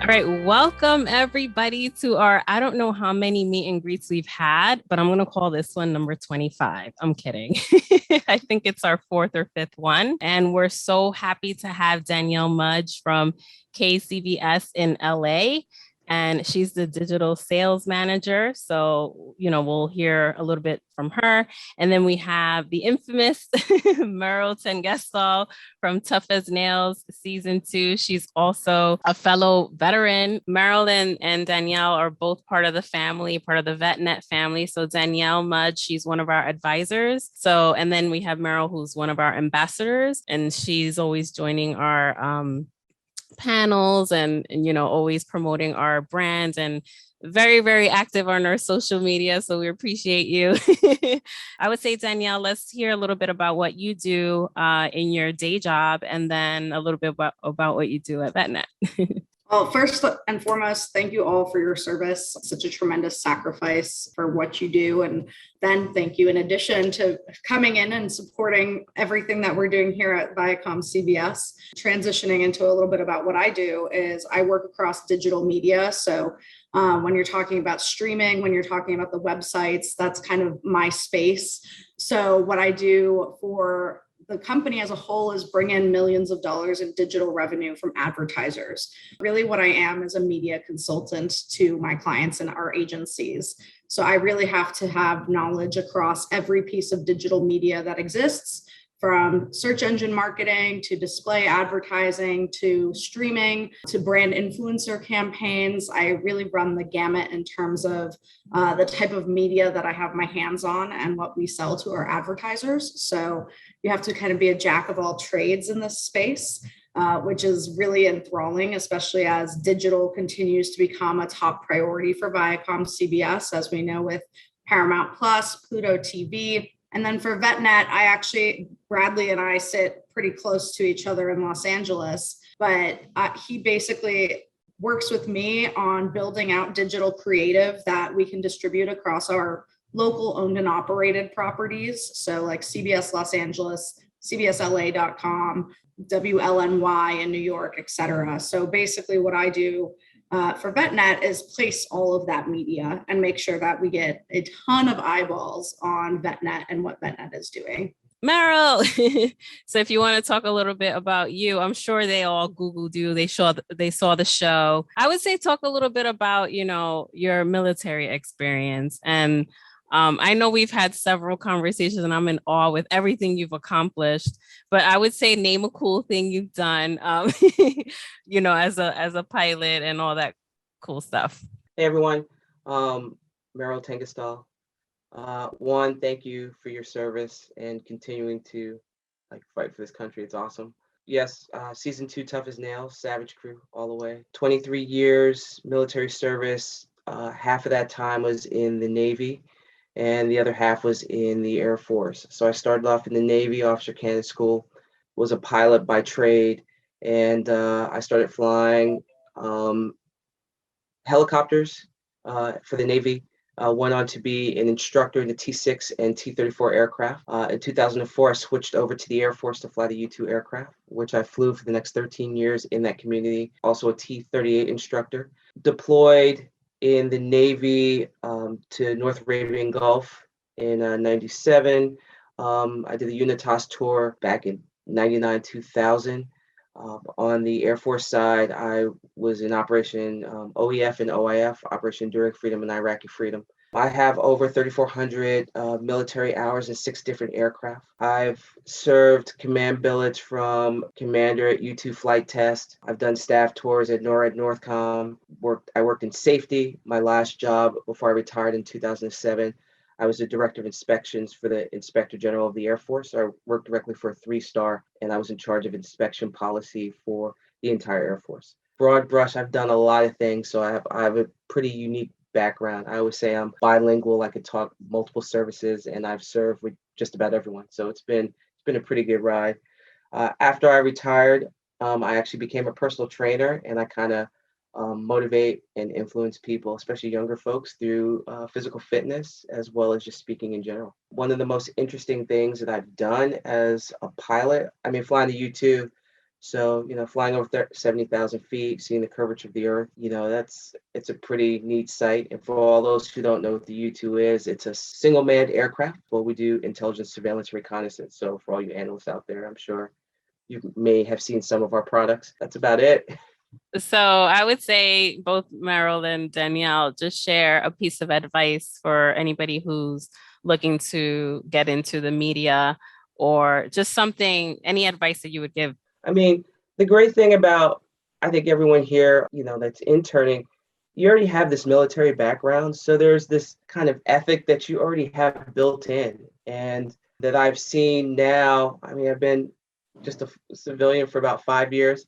All right, welcome everybody to our, I don't know how many meet and greets we've had, but I'm going to call this one number 25. I'm kidding. I think it's our fourth or fifth one. And we're so happy to have Danielle Mudge from KCBS in LA. And she's the digital sales manager. So, we'll hear a little bit from her. And then we have the infamous Merryl Tengesdal from Tough as Nails season 2. She's also a fellow veteran. Merryl and Danielle are both part of the family, part of the VetNet family. So Danielle Mudge, she's one of our advisors. So, and then we have Merryl, who's one of our ambassadors, and she's always joining our panels and always promoting our brand and very, very active on our social media. So we appreciate you. I would say, Danielle, let's hear a little bit about what you do in your day job, and then a little bit about what you do at VetNet. Well, first and foremost, thank you all for your service. Such a tremendous sacrifice for what you do. And then thank you in addition to coming in and supporting everything that we're doing here at ViacomCBS. Transitioning into a little bit about what I do is I work across digital media. So when you're talking about streaming, when you're talking about the websites, that's kind of my space. So what I do for the company as a whole is bring in millions of dollars in digital revenue from advertisers. Really what I am is a media consultant to my clients and our agencies. So I really have to have knowledge across every piece of digital media that exists, from search engine marketing to display advertising to streaming to brand influencer campaigns. I really run the gamut in terms of the type of media that I have my hands on and what we sell to our advertisers. So you have to kind of be a jack of all trades in this space, which is really enthralling, especially as digital continues to become a top priority for ViacomCBS, as we know, with Paramount Plus, Pluto TV. And then for VetNet, Bradley and I sit pretty close to each other in Los Angeles, but he basically works with me on building out digital creative that we can distribute across our local owned and operated properties. So like CBS Los Angeles, CBSLA.com, WLNY in New York, et cetera. So basically what I do for VetNet is place all of that media and make sure that we get a ton of eyeballs on VetNet and what VetNet is doing. Merryl. So if you want to talk a little bit about you, I'm sure they all Googled you. They saw the show. I would say talk a little bit about, your military experience. And I know we've had several conversations and I'm in awe with everything you've accomplished, but I would say name a cool thing you've done, as a pilot and all that cool stuff. Hey, everyone. Merryl Tengesdal. One, thank you for your service and continuing to fight for this country. It's awesome. Yes, season 2, Tough as Nails, Savage Crew all the way. 23 years military service. Half of that time was in the Navy, and the other half was in the Air Force. So I started off in the Navy, Officer Candidate School, was a pilot by trade, and I started flying helicopters for the Navy. Went on to be an instructor in the T-6 and T-34 aircraft. In 2004, I switched over to the Air Force to fly the U-2 aircraft, which I flew for the next 13 years in that community. Also a T-38 instructor. Deployed in the Navy to North Arabian Gulf in 97. I did the Unitas tour back in 99, 2000. On the Air Force side, I was in Operation OEF and OIF, Operation Enduring Freedom and Iraqi Freedom. I have over 3,400 military hours in 6 different aircraft. I've served command billets from commander at U-2 flight test. I've done staff tours at NORAD Northcom. I worked in safety. My last job before I retired in 2007. I was the director of inspections for the Inspector General of the Air Force. I worked directly for a 3-star, and I was in charge of inspection policy for the entire Air Force. Broad brush, I've done a lot of things, so I have a pretty unique background. I always say I'm bilingual. I could talk multiple services, and I've served with just about everyone. So it's been a pretty good ride. After I retired, I actually became a personal trainer, and I kind of motivate and influence people, especially younger folks, through physical fitness as well as just speaking in general. One of the most interesting things that I've done as a pilot, flying the U-2 So, flying over 70,000 feet, seeing the curvature of the earth, it's a pretty neat sight. And for all those who don't know what the U-2 is, it's a single manned aircraft. Well, we do intelligence, surveillance, reconnaissance. So for all you analysts out there, I'm sure you may have seen some of our products. That's about it. So I would say both Merrill and Danielle, just share a piece of advice for anybody who's looking to get into the media, or just any advice that you would give. I mean, the great thing about, I think, everyone here, that's interning, you already have this military background. So there's this kind of ethic that you already have built in, and that I've seen now. I mean, I've been just a civilian for about 5 years.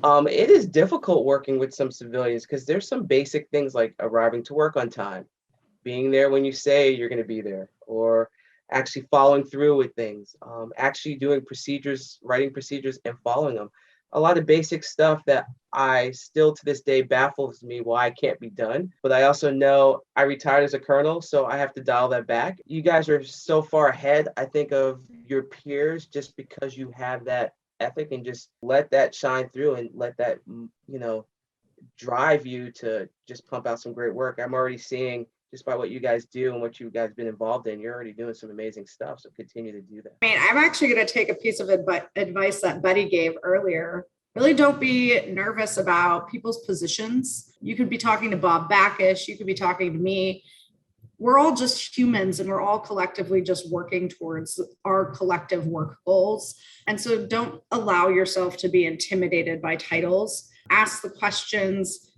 It is difficult working with some civilians because there's some basic things like arriving to work on time, being there when you say you're going to be there, or actually following through with things, actually doing procedures, writing procedures and following them. A lot of basic stuff that I still to this day baffles me why it can't be done. But I also know I retired as a colonel, so I have to dial that back. You guys are so far ahead, I think, of your peers just because you have that ethic, and just let that shine through and let that, drive you to just pump out some great work. I'm already seeing, just by what you guys do and what you guys been involved in, you're already doing some amazing stuff. So continue to do that. I mean, I'm actually going to take a piece of advice that Betty gave earlier. Really don't be nervous about people's positions. You could be talking to Bob Backish. You could be talking to me. We're all just humans, and we're all collectively just working towards our collective work goals. And so don't allow yourself to be intimidated by titles. Ask the questions,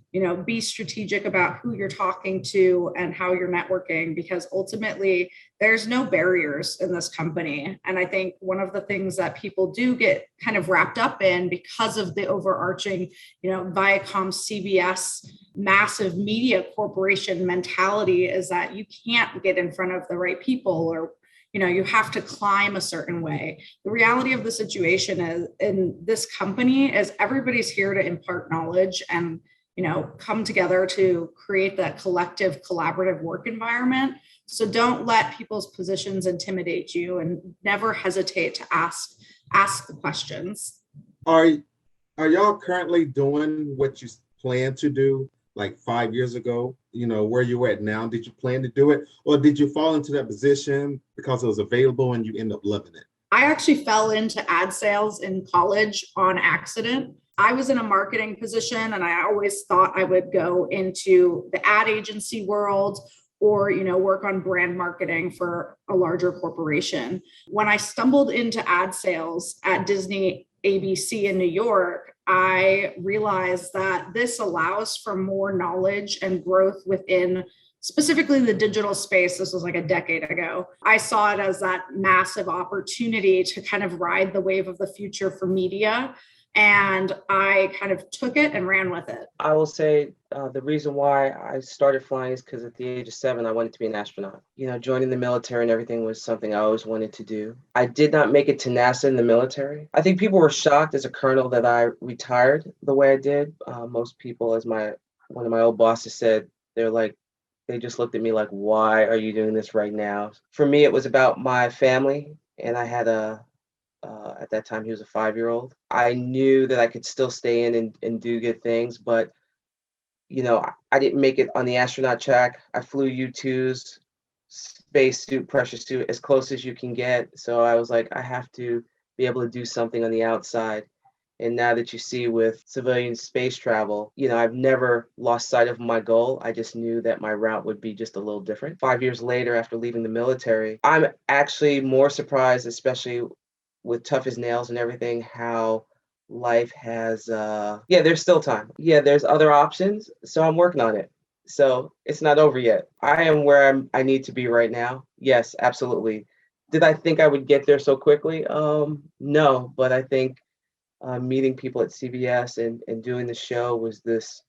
be strategic about who you're talking to and how you're networking, because ultimately there's no barriers in this company. And I think one of the things that people do get kind of wrapped up in because of the overarching, ViacomCBS massive media corporation mentality is that you can't get in front of the right people, or you have to climb a certain way. The reality of the situation is in this company is everybody's here to impart knowledge and come together to create that collective collaborative work environment. So don't let people's positions intimidate you, and never hesitate to ask the questions. Are y'all currently doing what you plan to do like 5 years ago? Where you're at now, did you plan to do it, or did you fall into that position because it was available and you end up loving it? I actually fell into ad sales in college on accident. I was in a marketing position, and I always thought I would go into the ad agency world, or work on brand marketing for a larger corporation. When I stumbled into ad sales at Disney ABC in New York, I realized that this allows for more knowledge and growth within specifically the digital space. This was like a decade ago. I saw it as that massive opportunity to kind of ride the wave of the future for media. And I kind of took it and ran with it. I will say the reason why I started flying is because at the age of 7, I wanted to be an astronaut. Joining the military and everything was something I always wanted to do. I did not make it to NASA in the military. I think people were shocked as a colonel that I retired the way I did. Most people, as one of my old bosses said, they just looked at me like, why are you doing this right now? For me, it was about my family, and I had at that time, he was a 5-year-old. I knew that I could still stay in and do good things, but, I didn't make it on the astronaut track. I flew U-2s, spacesuit, pressure suit, as close as you can get. So I was like, I have to be able to do something on the outside. And now that you see with civilian space travel, I've never lost sight of my goal. I just knew that my route would be just a little different. 5 years later, after leaving the military, I'm actually more surprised, especially with tough as nails and everything, how life has, there's still time. Yeah, there's other options. So I'm working on it. So it's not over yet. I am where I need to be right now. Yes, absolutely. Did I think I would get there so quickly? No, but I think meeting people at CBS and doing the show was this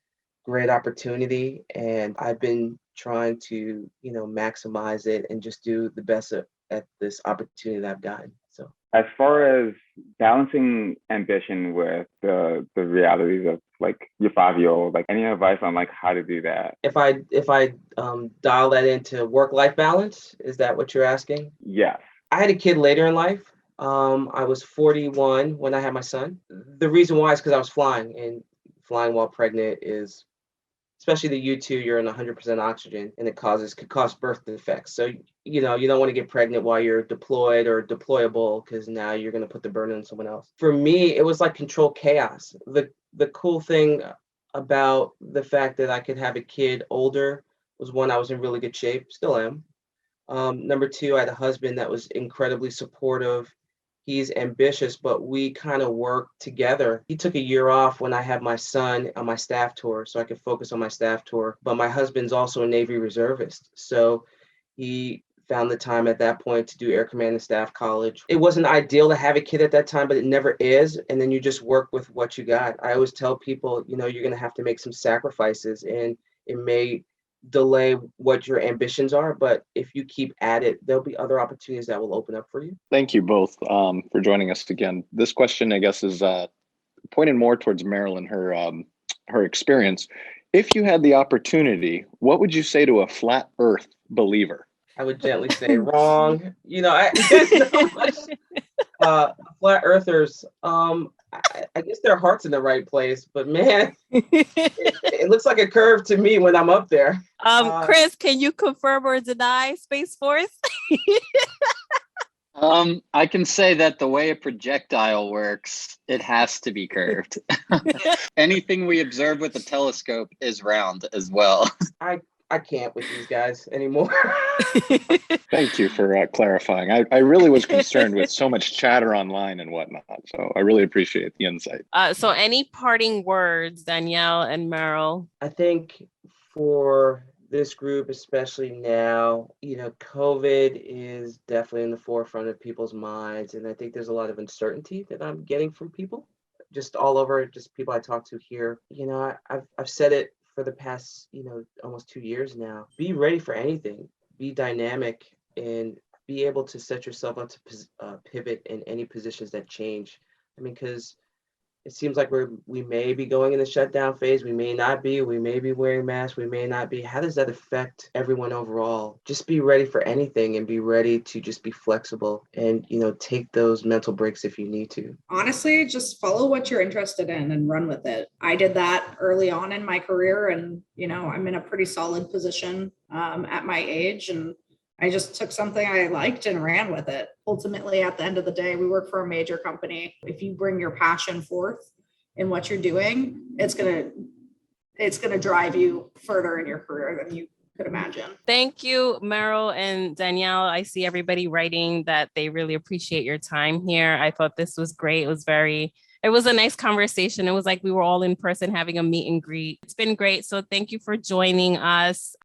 great opportunity. And I've been trying to, maximize it and just do the best at this opportunity that I've gotten. So as far as balancing ambition with the realities of like your 5-year-old, like any advice on like how to do that? If I dial that into work-life balance, is that what you're asking? Yes. I had a kid later in life. I was 41 when I had my son. the reason why is because I was flying, and flying while pregnant is, especially the U2, you're in 100% oxygen, and could cause birth defects. So, you don't want to get pregnant while you're deployed or deployable, because now you're going to put the burden on someone else. For me, it was like controlled chaos. The cool thing about the fact that I could have a kid older was, one, I was in really good shape, still am. Number two, I had a husband that was incredibly supportive. He's ambitious, but we kind of work together. He took a year off when I had my son on my staff tour, so I could focus on my staff tour. But my husband's also a Navy reservist, so he found the time at that point to do Air Command and Staff College. It wasn't ideal to have a kid at that time, but it never is. And then you just work with what you got. I always tell people, you're going to have to make some sacrifices, and it may delay what your ambitions are, but if you keep at it, there'll be other opportunities that will open up for you. Thank you both for joining us again. This question, I guess, is pointed more towards Merryl and her experience. If you had the opportunity, what would you say to a flat Earth believer? I would gently say wrong. There's so much. Flat earthers, I guess their heart's in the right place, but man, it looks like a curve to me when I'm up there. Chris, can you confirm or deny Space Force? I can say that the way a projectile works, it has to be curved. Anything we observe with a telescope is round as well. I can't with these guys anymore. Thank you for clarifying. I really was concerned with so much chatter online and whatnot. So I really appreciate the insight. So any parting words, Danielle and Merryl? I think for this group, especially now, COVID is definitely in the forefront of people's minds. And I think there's a lot of uncertainty that I'm getting from people, just all over, just people I talk to here. I've said it for the past, almost 2 years now. Be ready for anything. Be dynamic and be able to set yourself up to pivot in any positions that change. Because it seems like we may be going in the shutdown phase. We may not be. We may be wearing masks. We may not be. How does that affect everyone overall? Just be ready for anything and be ready to just be flexible and, take those mental breaks if you need to. Honestly, just follow what you're interested in and run with it. I did that early on in my career, and, I'm in a pretty solid position at my age, and I just took something I liked and ran with it. Ultimately, at the end of the day, we work for a major company. If you bring your passion forth in what you're doing, it's gonna drive you further in your career than you could imagine. Thank you, Merryl and Danielle. I see everybody writing that they really appreciate your time here. I thought this was great. It was a nice conversation. It was like we were all in person having a meet and greet. It's been great. So thank you for joining us.